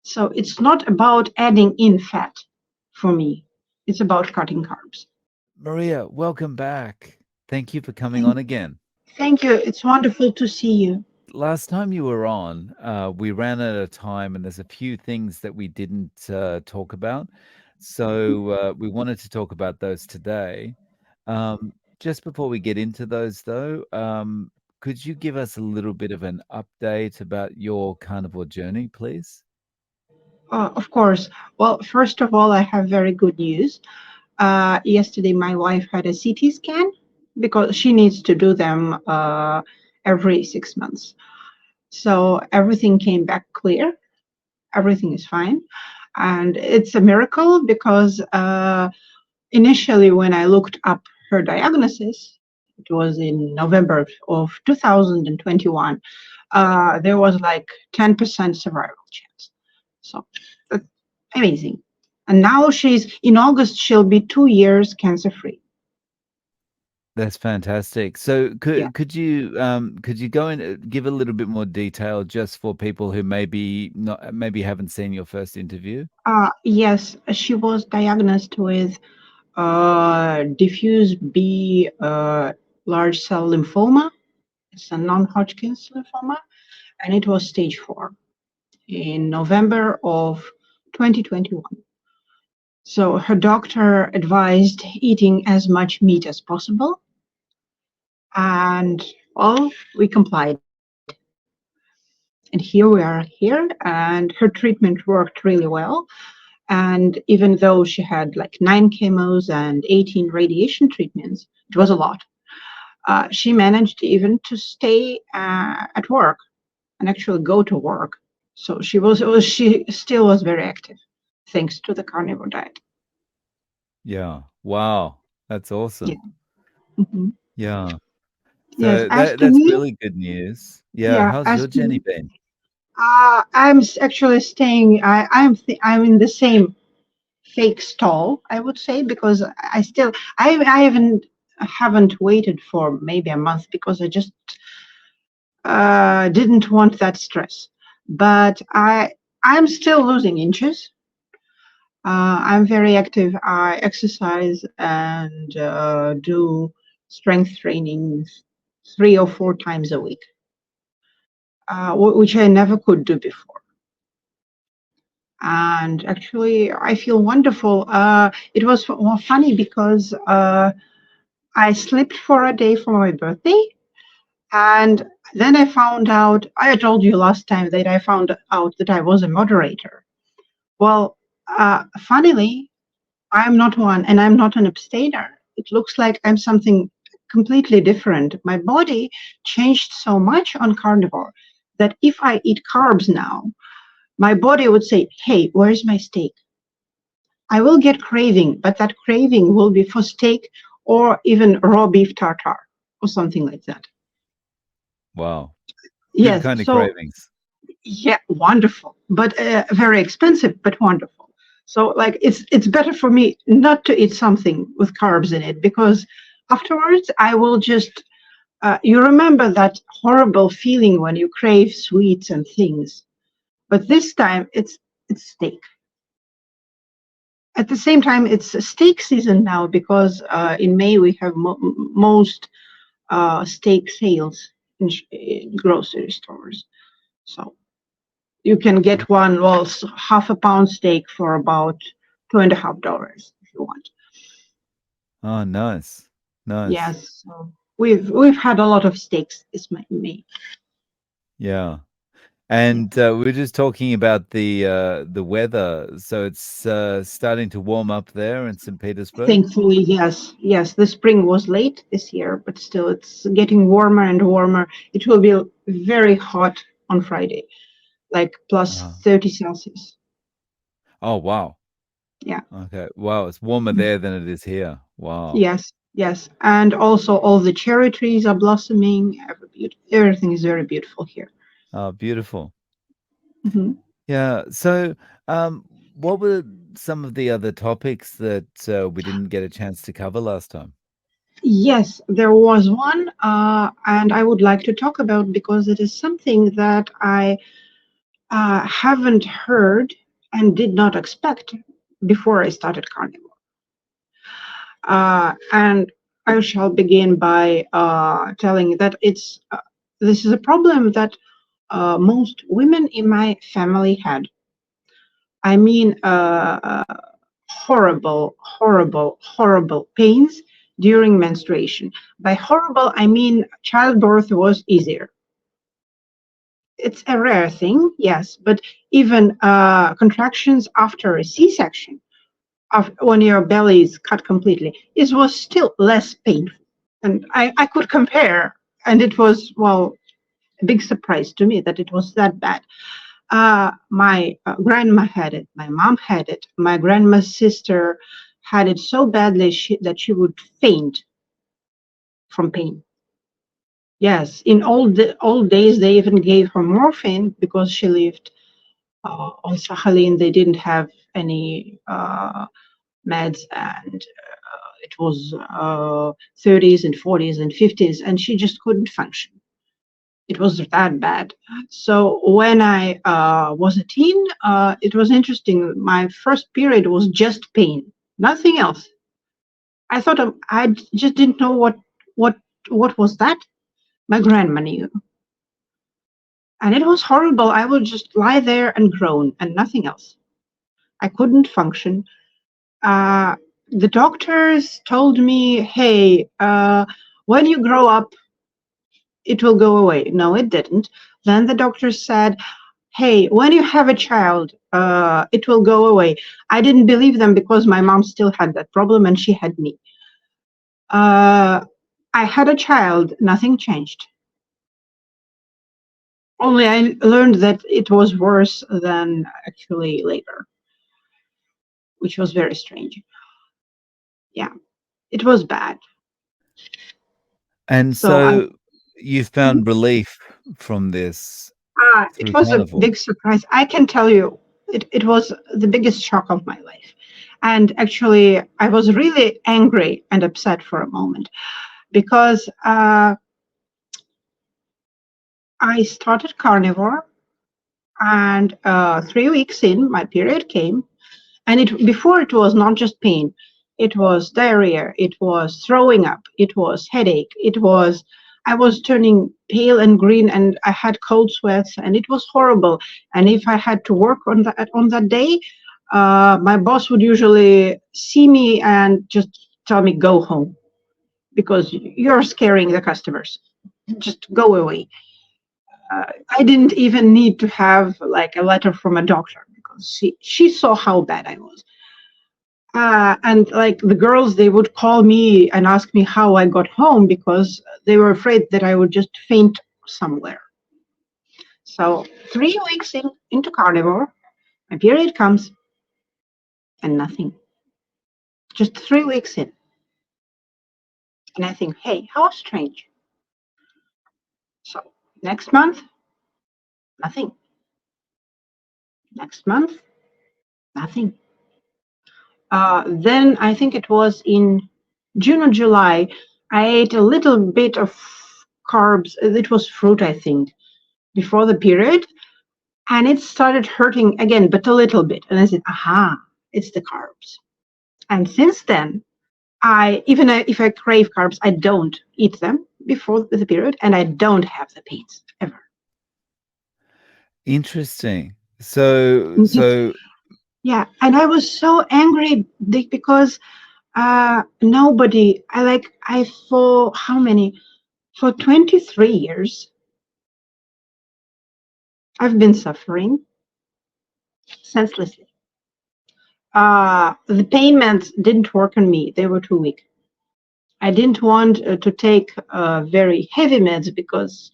So it's not about adding in fat for me. It's about cutting carbs. Maria, welcome back. Thank you for coming Thank, on again. thank you. It's wonderful to see you. Last time you were on, we ran out of time, and there's a few things that we didn't talk about. So we wanted to talk about those today. Just before we get into those, though, could you give us a little bit of an update about your carnivore journey, please? Of course. Well, first of all, I have very good news. Yesterday, my wife had a CT scan because she needs to do them every 6 months. So everything came back clear. Everything is fine. And it's a miracle because initially, when I looked up her diagnosis, it was in November of 2021, there was like 10% survival chance. So that's amazing. And now in August, she'll be 2 years cancer free. That's fantastic. So Yeah. could you go and give a little bit more detail just for people who maybe haven't seen your first interview? Yes, she was diagnosed with diffuse B large cell lymphoma. It's a non-Hodgkin's lymphoma, and it was stage 4 in November of 2021. So her doctor advised eating as much meat as possible, and well, we complied. And here we are here, and her treatment worked really well. And even though she had like 9 chemos and 18 radiation treatments, it was a lot. She managed even to stay at work and actually go to work. So she still was very active, thanks to the carnivore diet. Yeah. Wow. That's Yeah. awesome. Mhm. Yeah. Yes. So As to that's me, really good news. Yeah. yeah. How's As your to journey me, been? actually staying. I'm in the same fake stall, I would say, because I haven't waited for maybe a month because I just didn't want that stress. But I'm still losing inches. I'm very active. I exercise and do strength training 3 or 4 times a week, which I never could do before. And actually, I feel wonderful. It was more funny because I slept for a day for my birthday, and then I found out. I told you last time that I found out that I was a moderator. Well, funnily, I'm not one, and I'm not an abstainer. It looks like I'm something completely different. My body changed so much on carnivore that if I eat carbs now, my body would say, "Hey, where's my steak?" I will get craving, but that craving will be for steak or even raw beef tartare or something like that. Wow. Good Yes, kind of so cravings. yeah, wonderful, but very expensive, but wonderful. So like it's better for me not to eat something with carbs in it because afterwards I will just you remember that horrible feeling when you crave sweets and things, but this time it's steak. At the same time, it's steak season now because in May we have most steak sales in grocery stores. So you can get one, well, half a pound steak for about $2.50 if you want. Oh, nice. Nice. Yes, so we've had a lot of steaks this May. Yeah. Yeah. And we're just talking about the weather. So it's starting to warm up there in St. Petersburg. Thankfully, yes, yes. The spring was late this year, but still, it's getting warmer and warmer. It will be very hot on Friday, like plus Uh, 30 Celsius. oh, wow. Yeah. Okay. Wow. It's warmer Mm. there than it is here. Wow. Yes, yes. And also, all the cherry trees are blossoming. Everything is very beautiful here. Oh, beautiful. Mhm. Yeah. So, what were some of the other topics that we didn't get a chance to cover last time? Yes, there was one, and I would like to talk about because it is something that I haven't heard and did not expect before I started Carnivore. And I shall begin by telling that this is a problem that most women in my family had. I mean, horrible, horrible, horrible pains during menstruation. By horrible, I mean childbirth was easier. It's a rare thing, yes, but even contractions after a C-section, when your belly is cut completely, it was still less painful. And I could compare, and it was, well, a big surprise to me that it was that bad. My grandma had it, my mom had it, my grandma's sister had it so badly that she would faint from pain. Yes, in old days, they even gave her morphine because she lived on Sakhalin. They didn't have any meds, and it was 30s and 40s and 50s, and she just couldn't function. It was that bad. So when I was a teen, it was interesting. My first period was just pain, nothing else. I thought I just didn't know what what was that. My grandma knew, and it was horrible. I would just lie there and groan and nothing else. I couldn't function. Uh, the doctors told me, "Hey, when you grow up, it will go away." No, it didn't. Then the doctor said, "Hey, when you have a child, it will go away." I didn't believe them because my mom still had that problem and she had me. I had a child, nothing changed. Only I learned that it was worse than actually later, which was very strange. Yeah, it was bad. And So I, so you found relief from this it through was a Carnivore. big surprise. I can tell you, it was the biggest shock of my life. And actually, I was really angry and upset for a moment because I started Carnivore, and 3 weeks in, my period came, and before it was not just pain, it was diarrhea, it was throwing up, it was headache, it was I was turning pale and green, and I had cold sweats, and it was horrible. And if I had to work on that day, my boss would usually see me and just tell me go home because you're scaring the customers. Just go away. I didn't even need to have like a letter from a doctor because she saw how bad I was. And like the girls, they would call me and ask me how I got home because they were afraid that I would just faint somewhere. So 3 weeks into Carnivore, my period comes and nothing. Just 3 weeks in. And I think, hey, how strange. So next month, nothing. Next month, nothing. Then I think it was in June or July, I ate a little bit of carbs. It was fruit, I think, before the period. And it started hurting again, but a little bit. And I said, aha, it's the carbs. And since then, even if I crave carbs, I don't eat them before the period, and I don't have the pains ever. Interesting. So Just, so yeah. And I was so angry because nobody, for how many? For 23 years, I've been suffering senselessly. The pain meds didn't work on me. They were too weak. I didn't want to take very heavy meds because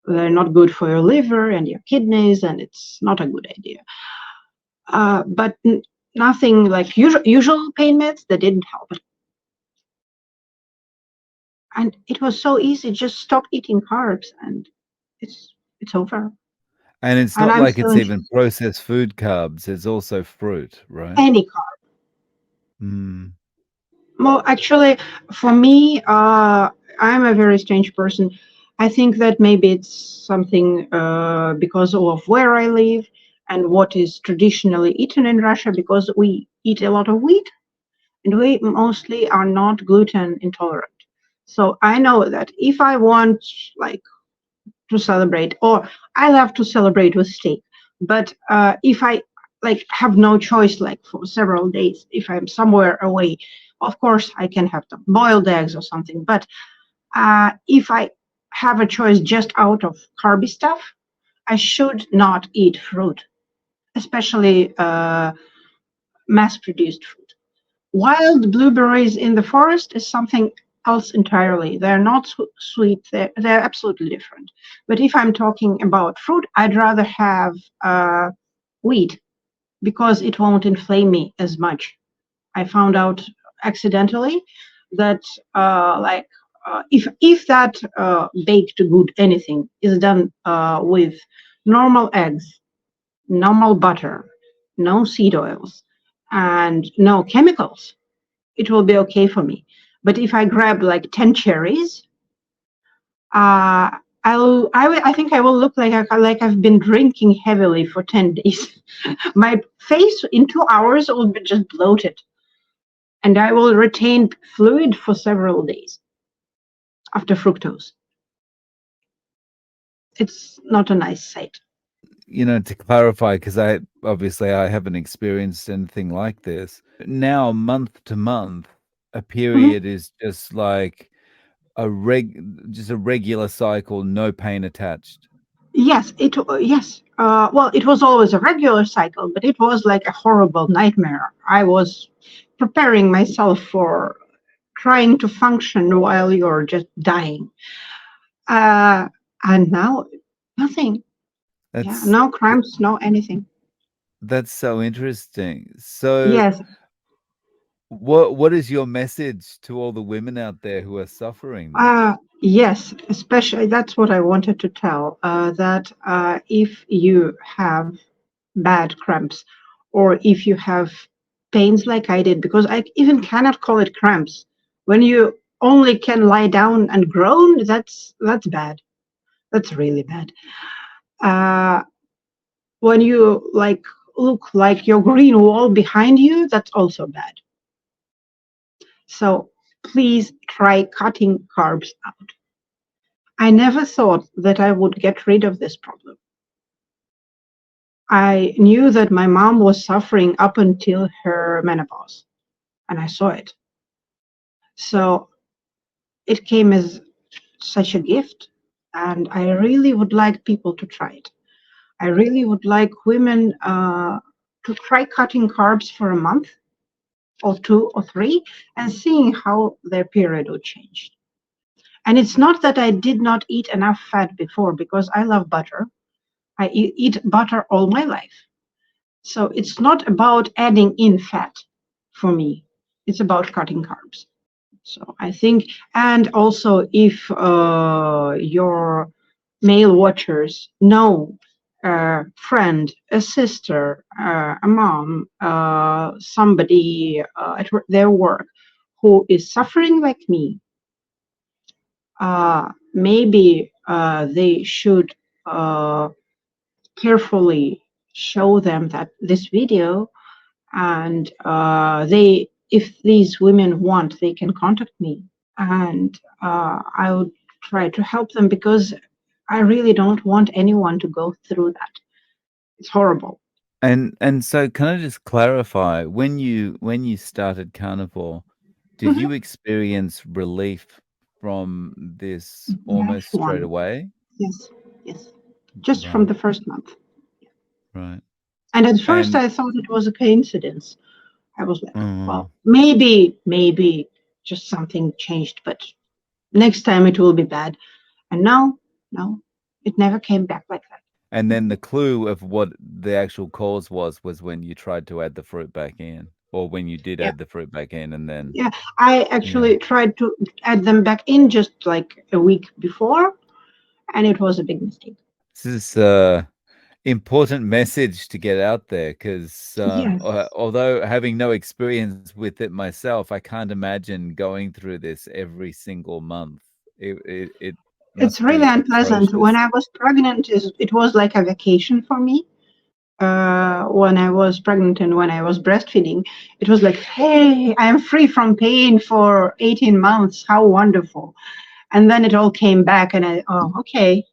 they're not good for your liver and your kidneys, and it's not a good idea. But nothing like usual pain meds that didn't help. And it was so easy. Just stop eating carbs, and it's over. and it's And not I'm like it's feeling even processed food carbs, it's also fruit, right? any carb. Mm. Well, actually, for me, I'm a very strange person. I think that maybe it's something because of where I live and what is traditionally eaten in Russia, because we eat a lot of wheat and we mostly are not gluten intolerant. So I know that if I want like to celebrate, or I love to celebrate with steak, but if I like have no choice, like for several days, if I'm somewhere away, of course I can have some boiled eggs or something. But if I have a choice just out of carby stuff, I should not eat fruit, especially mass-produced fruit. Wild blueberries in the forest is something else entirely. They're not sweet, they're absolutely different. But if I'm talking about fruit, I'd rather have wheat because it won't inflame me as much. I found out accidentally that if that baked good anything is done with normal eggs, normal butter, no seed oils, and no chemicals, it will be okay for me. But if I grab like 10 cherries, uh, I think I will look like I've been drinking heavily for 10 days. My face in 2 hours will be just bloated, and I will retain fluid for several days after fructose. It's not a nice sight. To clarify, because I haven't experienced anything like this. Now, month to month, a Mhm. period is just like just a regular cycle, no pain attached. Yes. Well, it was always a regular cycle, but it was like a horrible nightmare. I was preparing myself for trying to function while you're just dying. Uh, and now, nothing. Yeah, That's no th- cramps, no anything. that's so interesting. So, Yes, what is your message to all the women out there who are suffering then? yes, especially that's what I wanted to tell. That if you have bad cramps, or if you have pains like I did, because I even cannot call it cramps. When you only can lie down and groan, that's bad. That's really bad. Uh, when you like look like your green wall behind you, that's also bad. So please try cutting carbs out. I never thought that I would get rid of this problem. I knew that my mom was suffering up until her menopause, and I saw it. So it came as such a gift, and I really would like people to try it. I really would like women to try cutting carbs for a month or 2 or 3 and seeing how their period would change. And it's not that I did not eat enough fat before, because I love butter. I eat butter all my life. So it's not about adding in fat for me. It's about cutting carbs. So I think, and also if your male watchers know a friend, a sister, a mom, somebody at their work who is suffering like me, maybe they should carefully show them that this video, and they, if these women want, they can contact me, and I would try to help them, because I really don't want anyone to go through that. It's horrible. And so, can I just clarify, when you started Carnivore, did Mhm. you experience relief from this Yes, almost straight one. away? Yes, yes. Just from Right, the first month. right. And at first And I thought it was a coincidence. I was like, mm, well, maybe just something changed, but next time it will be bad. And now, no, it never came back like that. and then the clue of what the actual cause was when you tried to add the fruit back in, or when you did Yeah, add the fruit back in, and then yeah. I yeah. actually tried to add them back in just like a week before, and it was a big mistake. This is important message to get out there, because Yes. although having no experience with it myself, I can't imagine going through this every single month. It It's Must really be unpleasant. When atrocious. I was pregnant, it was like a vacation for me. When I was pregnant and when I was breastfeeding, it was like, hey, I am free from pain for 18 months. How wonderful. And then it all came back, and okay.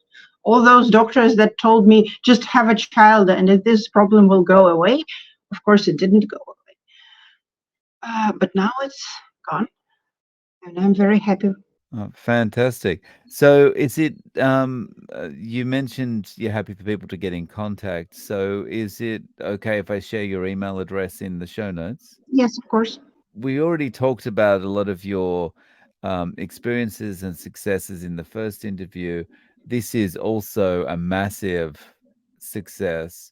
All those doctors that told me just have a child and this problem will go away, of course, it didn't go away. But now it's gone, and I'm very happy. Oh, fantastic. So is it, you mentioned you're happy for people to get in contact. So is it okay if I share your email address in the show notes? Yes, of course. We already talked about a lot of your experiences and successes in the first interview. This is also a massive success.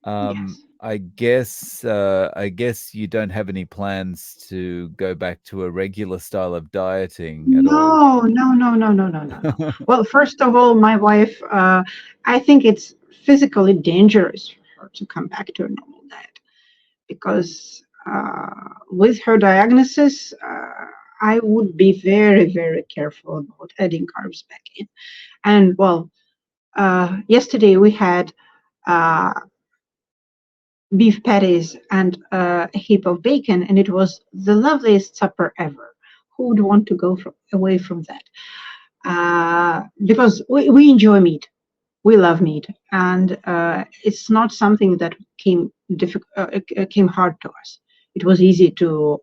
Yes. I guess you don't have any plans to go back to a regular style of dieting at all. No, no, no, no, no, no, no, no. Well, first of all, my wife, I think it's physically dangerous for her to come back to a normal diet because with her diagnosis, I would be very, very careful about adding carbs back in. And well, yesterday we had uh, beef patties and a heap of bacon, and it was the loveliest supper ever. Who would want to go away from that? Because we enjoy meat. We love meat, and it's not something that came hard to us. It was easy to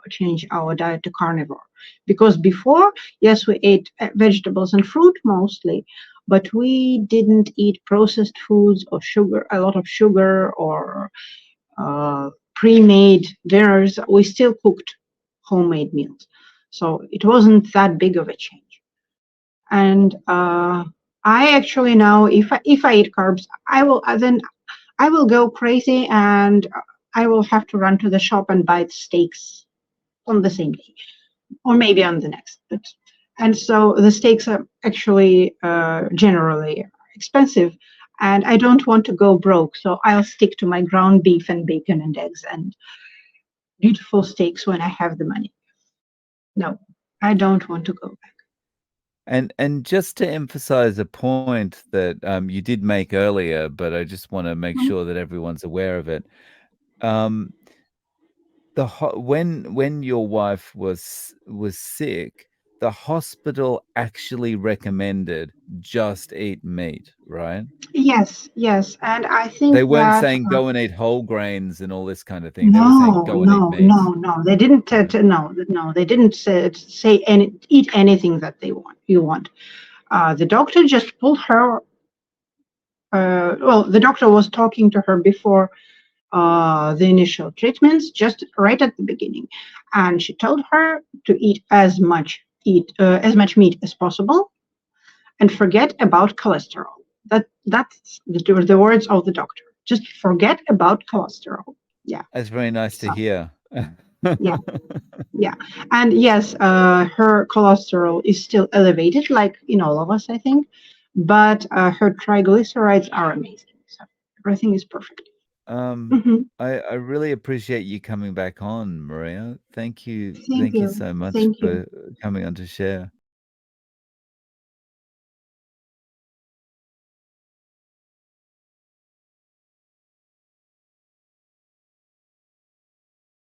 change our diet to carnivore because before, yes, we ate vegetables and fruit mostly, but we didn't eat processed foods or sugar, a lot of sugar or pre-made dinners. We still cooked homemade meals, so it wasn't that big of a change. And I actually now, if I eat carbs, I will go crazy, and I will have to run to the shop and buy steaks on the same day, or maybe on the next. And so the steaks are actually generally expensive, and I don't want to go broke. So I'll stick to my ground beef and bacon and eggs and beautiful steaks when I have the money. No, I don't want to go back. And just to emphasize a point that you did make earlier, but I just want to make Mhm. sure that everyone's aware of it. Um, when your wife was sick, the hospital actually recommended just eat meat, right? Yes, yes, and I They think weren't that saying go and eat whole grains and all this kind of thing. They were saying no, go and eat no, meat. no, no. They didn't. Right. No, no, they didn't say eat anything that they want. You want. The doctor just pulled her. Well, the doctor was talking to her before the initial treatments, just right at the beginning, and she told her to eat as much meat as possible and forget about cholesterol. That's the words of the doctor. Just forget about cholesterol. Yeah. That's very nice to So hear. yeah. Yeah, and yes, her cholesterol is still elevated, like in all of us, I think, but her triglycerides are amazing. So everything is perfect. Um, Hmm. I really appreciate you coming back on, Maria. Thank Thank you you. so much Thank you. for coming on to share.